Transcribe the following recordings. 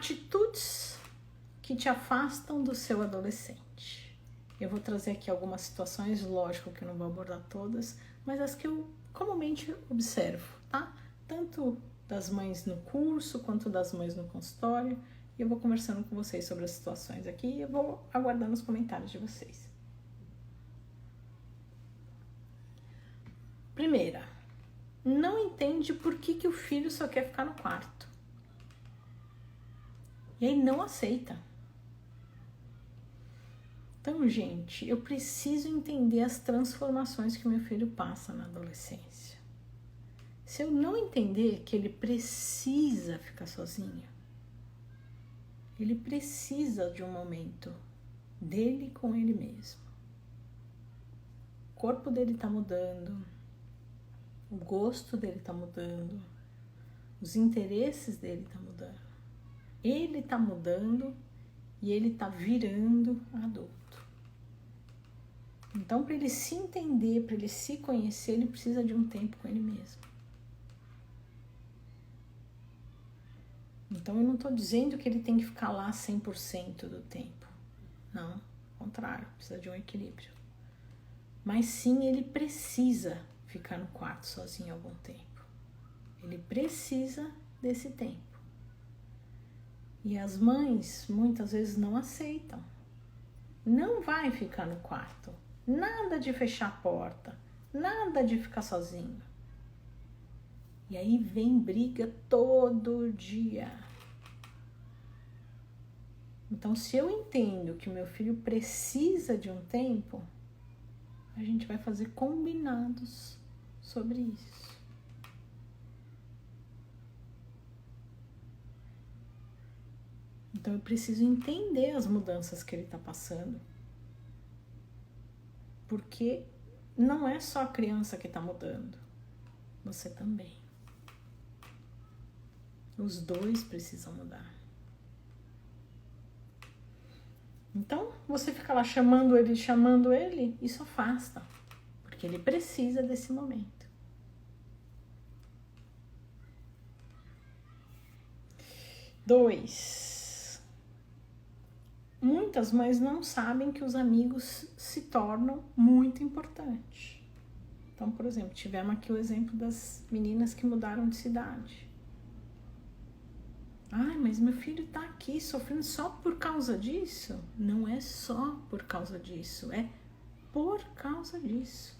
Atitudes que te afastam do seu adolescente. Eu vou trazer aqui algumas situações, lógico que eu não vou abordar todas, mas as que eu comumente observo, tá? Tanto das mães no curso, quanto das mães no consultório. E eu vou conversando com vocês sobre as situações aqui e eu vou aguardando os comentários de vocês. Primeira, não entende por que o filho só quer ficar no quarto. E aí não aceita. Então, gente, eu preciso entender as transformações que meu filho passa na adolescência. Se eu não entender que ele precisa ficar sozinho, ele precisa de um momento dele com ele mesmo. O corpo dele tá mudando, o gosto dele tá mudando, os interesses dele tá mudando. Ele tá mudando e ele tá virando adulto. Então, para ele se entender, para ele se conhecer, ele precisa de um tempo com ele mesmo. Então, eu não estou dizendo que ele tem que ficar lá 100% do tempo. Não, ao contrário, precisa de um equilíbrio. Mas sim, ele precisa ficar no quarto sozinho algum tempo. Ele precisa desse tempo. E as mães, muitas vezes, não aceitam. Não vai ficar no quarto. Nada de fechar a porta. Nada de ficar sozinho. E aí vem briga todo dia. Então, se eu entendo que o meu filho precisa de um tempo, a gente vai fazer combinados sobre isso. Então, eu preciso entender as mudanças que ele está passando. Porque não é só a criança que está mudando. Você também. Os dois precisam mudar. Então, você fica lá chamando ele, isso afasta. Porque ele precisa desse momento. 2. Muitas mães não sabem que os amigos se tornam muito importantes. Então, por exemplo, tivemos aqui o exemplo das meninas que mudaram de cidade. Ai, mas meu filho tá aqui sofrendo só por causa disso? Não é só por causa disso, é por causa disso.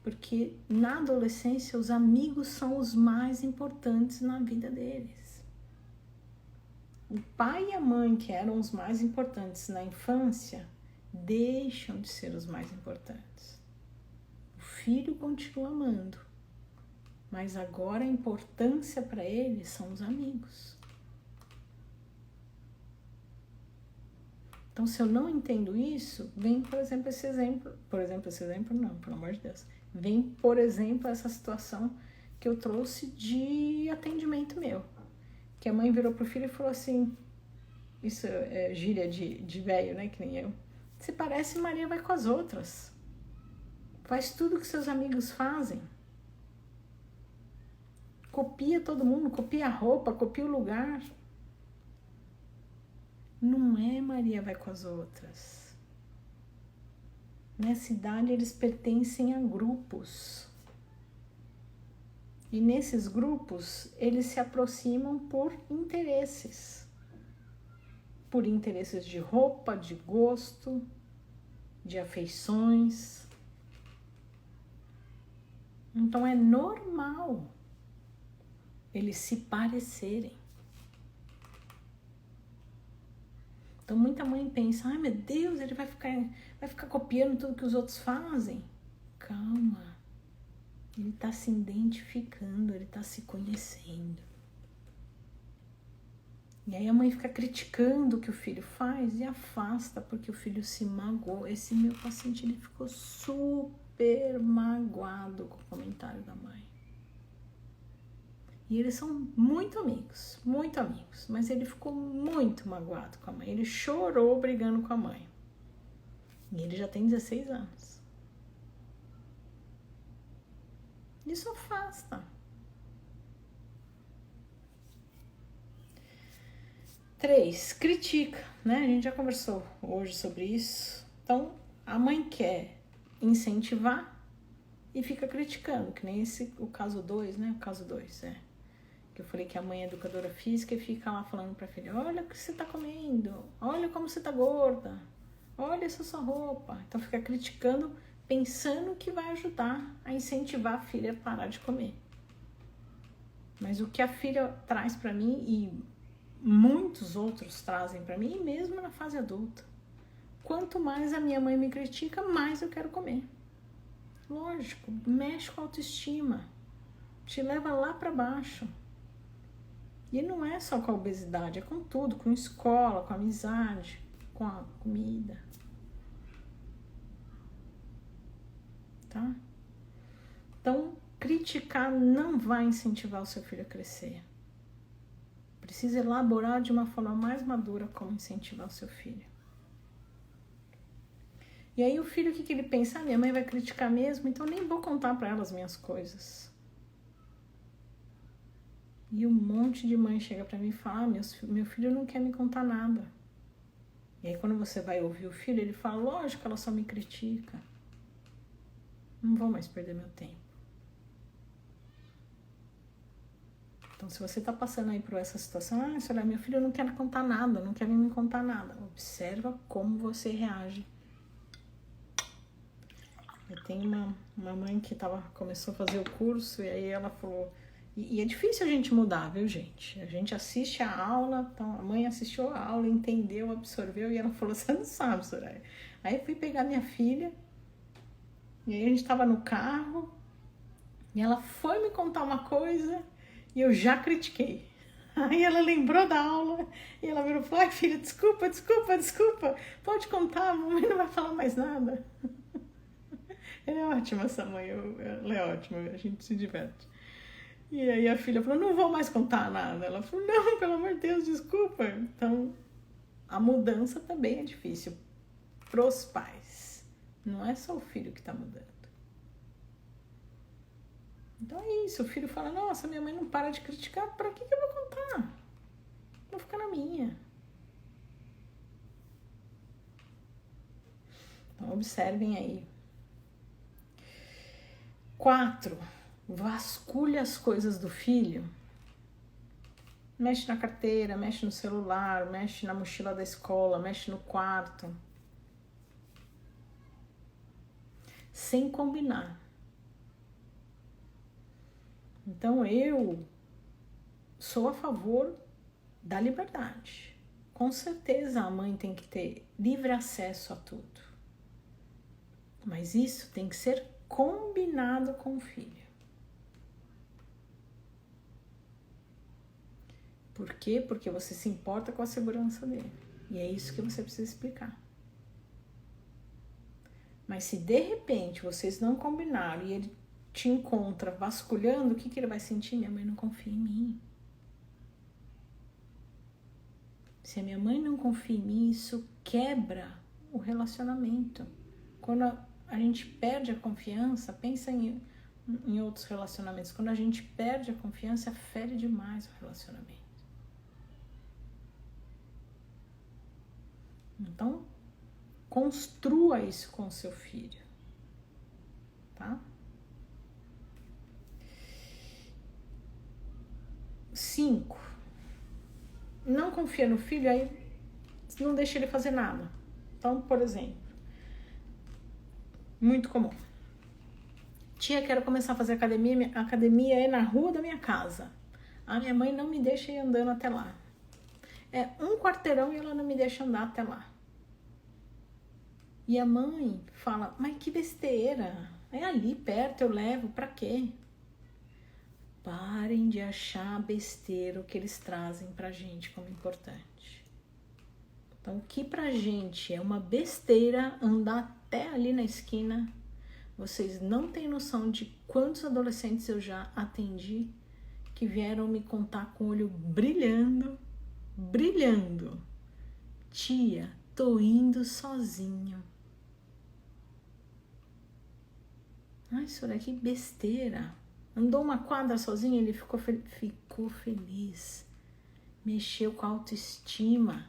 Porque na adolescência os amigos são os mais importantes na vida deles. O pai e a mãe, que eram os mais importantes na infância, deixam de ser os mais importantes. O filho continua amando, mas agora a importância para ele são os amigos. Então, se eu não entendo isso, vem, por exemplo, esse exemplo não, pelo amor de Deus. Vem, por exemplo, essa situação que eu trouxe de atendimento meu. Que a mãe virou pro filho e falou assim, isso é gíria de velho, né, que nem eu. Você parece Maria vai com as outras. Faz tudo que seus amigos fazem. Copia todo mundo, copia a roupa, copia o lugar. Não é Maria vai com as outras. Nessa idade eles pertencem a grupos. E nesses grupos, eles se aproximam por interesses. Por interesses de roupa, de gosto, de afeições. Então é normal eles se parecerem. Então muita mãe pensa, ai meu Deus, ele vai ficar copiando tudo que os outros fazem. Calma. Ele está se identificando, ele está se conhecendo. E aí a mãe fica criticando o que o filho faz e afasta porque o filho se magoou. Esse meu paciente, ele ficou super magoado com o comentário da mãe. E eles são muito amigos, mas ele ficou muito magoado com a mãe. Ele chorou brigando com a mãe. E ele já tem 16 anos. Isso afasta. 3, critica, né? A gente já conversou hoje sobre isso. Então, a mãe quer incentivar e fica criticando, que nem o caso 2, né? O caso 2, que eu falei que a mãe é educadora física e fica lá falando pra filha, olha o que você tá comendo, olha como você tá gorda, olha essa sua roupa. Então fica criticando, pensando que vai ajudar a incentivar a filha a parar de comer. Mas o que a filha traz pra mim, e muitos outros trazem pra mim, mesmo na fase adulta, quanto mais a minha mãe me critica, mais eu quero comer. Lógico, mexe com a autoestima, te leva lá pra baixo. E não é só com a obesidade, é com tudo, com escola, com a amizade, com a comida. Tá? Então, criticar não vai incentivar o seu filho a crescer. Precisa elaborar de uma forma mais madura como incentivar o seu filho. E aí o filho, o que ele pensa? Minha mãe vai criticar mesmo, então nem vou contar para ela as minhas coisas. E um monte de mãe chega para mim e fala, meu filho não quer me contar nada. E aí quando você vai ouvir o filho, ele fala, lógico, ela só me critica. Não vou mais perder meu tempo. Então, se você está passando aí por essa situação, senhora, meu filho não quer contar nada, não quer me contar nada. Observa como você reage. Eu tenho uma mãe que começou a fazer o curso e aí ela falou... E é difícil a gente mudar, viu, gente? A gente assiste a aula, então a mãe assistiu a aula, entendeu, absorveu e ela falou, você não sabe, Soraya. Aí eu fui pegar minha filha e aí a gente estava no carro e ela foi me contar uma coisa e eu já critiquei. Aí ela lembrou da aula e ela virou e falou, ai filha, desculpa, pode contar, a mamãe não vai falar mais nada. Ela é ótima, essa mãe, ela é ótima, a gente se diverte. E aí a filha falou, não vou mais contar nada. Ela falou, não, pelo amor de Deus, desculpa. Então, a mudança também é difícil pros pais. Não é só o filho que tá mudando. Então é isso, o filho fala, nossa, minha mãe não para de criticar, pra que eu vou contar? Vou ficar na minha. Então observem aí. 4, vasculha as coisas do filho. Mexe na carteira, mexe no celular, mexe na mochila da escola, mexe no quarto. Sem combinar. Então eu sou a favor da liberdade. Com certeza a mãe tem que ter livre acesso a tudo. Mas isso tem que ser combinado com o filho. Por quê? Porque você se importa com a segurança dele. E é isso que você precisa explicar. Mas se de repente vocês não combinaram e ele te encontra vasculhando, o que ele vai sentir? Minha mãe não confia em mim. Se a minha mãe não confia em mim, isso quebra o relacionamento. Quando a gente perde a confiança, pensa em outros relacionamentos. Quando a gente perde a confiança, fere demais o relacionamento. Então, construa isso com o seu filho, tá? 5, não confia no filho, aí não deixa ele fazer nada. Então, por exemplo, muito comum. Tia, quero começar a fazer academia, a academia é na rua da minha casa. A minha mãe não me deixa ir andando até lá. É um quarteirão e ela não me deixa andar até lá. E a mãe fala, mas que besteira, é ali perto, eu levo, pra quê? Parem de achar besteira o que eles trazem pra gente como importante. Então, o que pra gente é uma besteira andar até ali na esquina, vocês não têm noção de quantos adolescentes eu já atendi que vieram me contar com o olho brilhando. Tia, tô indo sozinho. Ai, senhora, que besteira. Andou uma quadra sozinho, ele ficou feliz. Mexeu com a autoestima.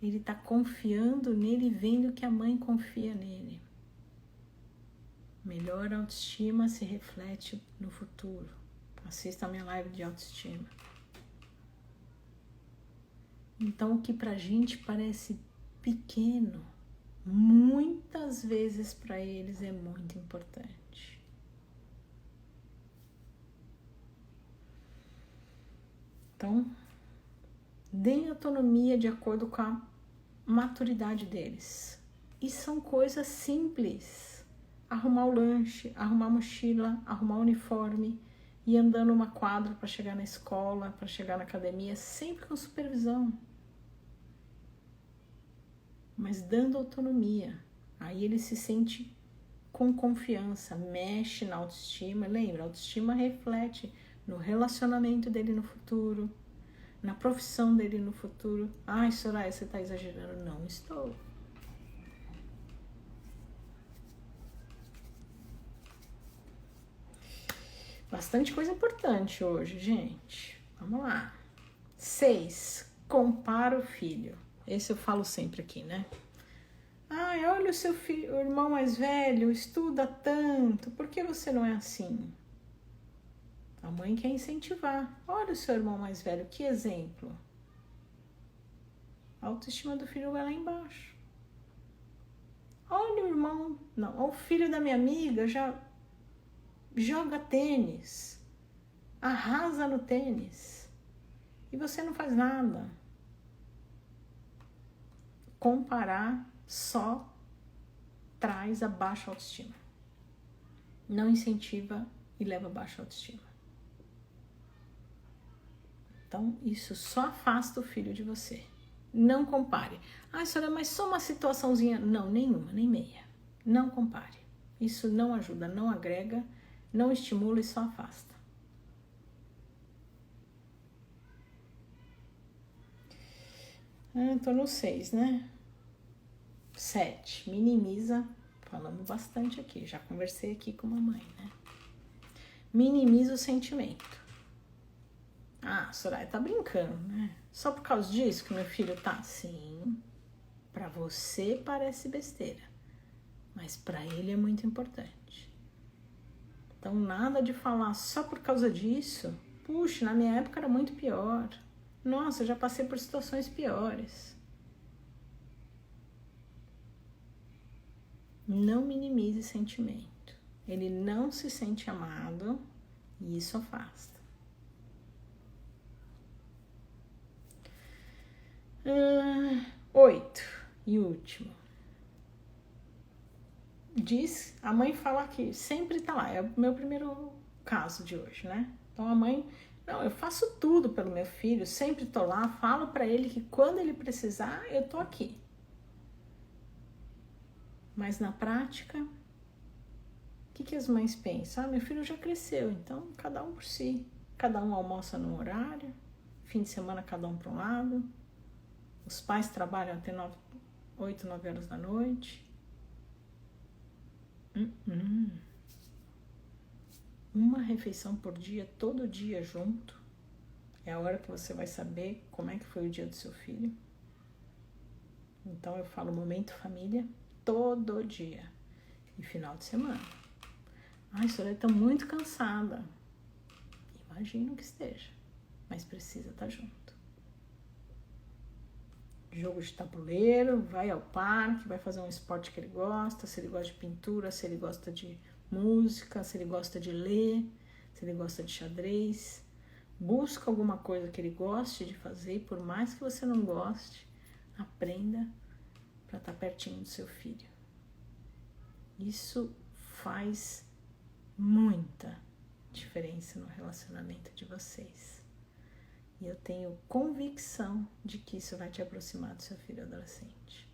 Ele está confiando nele e vendo que a mãe confia nele. Melhor autoestima se reflete no futuro. Assista a minha live de autoestima. Então, o que pra gente parece pequeno, muitas vezes para eles é muito importante. Então, deem autonomia de acordo com a maturidade deles. E são coisas simples. Arrumar o lanche, arrumar a mochila, arrumar o uniforme, ir andando uma quadra para chegar na escola, para chegar na academia, sempre com supervisão. Mas dando autonomia. Aí ele se sente com confiança, mexe na autoestima. Lembra, a autoestima reflete no relacionamento dele no futuro, na profissão dele no futuro. Ai, Soraya, você está exagerando. Não estou. Bastante coisa importante hoje, gente. Vamos lá. 6. Compara o filho. Esse eu falo sempre aqui, né? Ai, olha o seu filho, o irmão mais velho, estuda tanto. Por que você não é assim? A mãe quer incentivar. Olha o seu irmão mais velho, que exemplo. A autoestima do filho vai lá embaixo. Olha o irmão, não, o filho da minha amiga já joga tênis, arrasa no tênis e você não faz nada. Comparar só traz a baixa autoestima. Não incentiva e leva a baixa autoestima. Então, isso só afasta o filho de você. Não compare. Ah, senhora, mas só uma situaçãozinha. Não, nenhuma, nem meia. Não compare. Isso não ajuda, não agrega, não estimula e só afasta. Tô no 6, né? 7. Minimiza. Falamos bastante aqui. Já conversei aqui com a mamãe, né? Minimiza o sentimento. Ah, Soraya, tá brincando, né? Só por causa disso que meu filho tá assim. Pra você parece besteira. Mas pra ele é muito importante. Então, nada de falar só por causa disso. Puxa, na minha época era muito pior. Nossa, eu já passei por situações piores. Não minimize sentimento. Ele não se sente amado e isso afasta. 8 e último. Diz, a mãe fala que sempre tá lá. É o meu primeiro caso de hoje, né? Então a mãe, não, eu faço tudo pelo meu filho, sempre tô lá, falo pra ele que quando ele precisar, eu tô aqui. Mas na prática, o que as mães pensam? Ah, meu filho já cresceu, então cada um por si. Cada um almoça num horário, fim de semana cada um para um lado. Os pais trabalham até 8, 9 horas da noite. Uma refeição por dia, todo dia junto. É a hora que você vai saber como é que foi o dia do seu filho. Então eu falo momento família todo dia. E final de semana. Ai, Soraya, tô muito cansada. Imagino que esteja. Mas precisa estar junto. Jogo de tabuleiro, vai ao parque, vai fazer um esporte que ele gosta, se ele gosta de pintura, se ele gosta de música, se ele gosta de ler, se ele gosta de xadrez. Busca alguma coisa que ele goste de fazer, por mais que você não goste, aprenda para estar pertinho do seu filho. Isso faz muita diferença no relacionamento de vocês. E eu tenho convicção de que isso vai te aproximar do seu filho adolescente.